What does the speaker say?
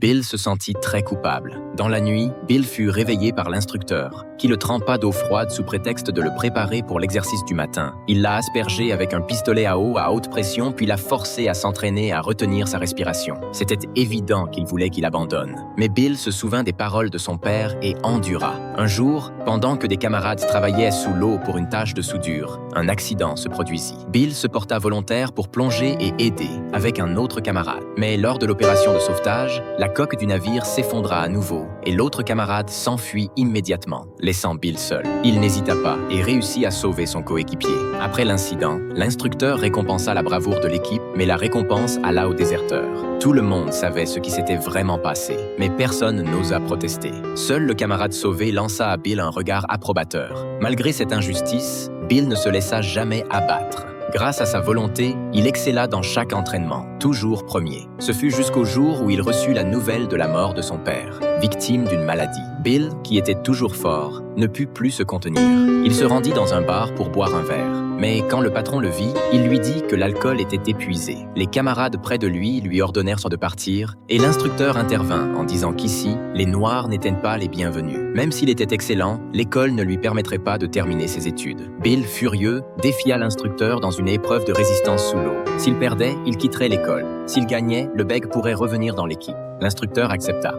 Bill se sentit très coupable. Dans la nuit, Bill fut réveillé par l'instructeur, qui le trempa d'eau froide sous prétexte de le préparer pour l'exercice du matin. Il l'a aspergé avec un pistolet à eau à haute pression, puis l'a forcé à s'entraîner à retenir sa respiration. C'était évident qu'il voulait qu'il abandonne. Mais Bill se souvint des paroles de son père et endura. Un jour, pendant que des camarades travaillaient sous l'eau pour une tâche de soudure, un accident se produisit. Bill se porta volontaire pour plonger et aider avec un autre camarade. Mais lors de l'opération de sauvetage, la coque du navire s'effondra à nouveau et l'autre camarade s'enfuit immédiatement, laissant Bill seul. Il n'hésita pas et réussit à sauver son coéquipier. Après l'incident, l'instructeur récompensa la bravoure de l'équipe, mais la récompense alla au déserteur. Tout le monde savait ce qui s'était vraiment passé, mais personne n'osa protester. Seul le camarade sauvé lança à Bill un regard approbateur. Malgré cette injustice, Bill ne se laissa jamais abattre. Grâce à sa volonté, il excella dans chaque entraînement, toujours premier. Ce fut jusqu'au jour où il reçut la nouvelle de la mort de son père, victime d'une maladie. Bill, qui était toujours fort, ne put plus se contenir. Il se rendit dans un bar pour boire un verre. Mais quand le patron le vit, il lui dit que l'alcool était épuisé. Les camarades près de lui ordonnèrent de partir, et l'instructeur intervint en disant qu'ici, les Noirs n'étaient pas les bienvenus. Même s'il était excellent, l'école ne lui permettrait pas de terminer ses études. Bill, furieux, défia l'instructeur dans une épreuve de résistance sous l'eau. S'il perdait, il quitterait l'école. S'il gagnait, le bègue pourrait revenir dans l'équipe. L'instructeur accepta.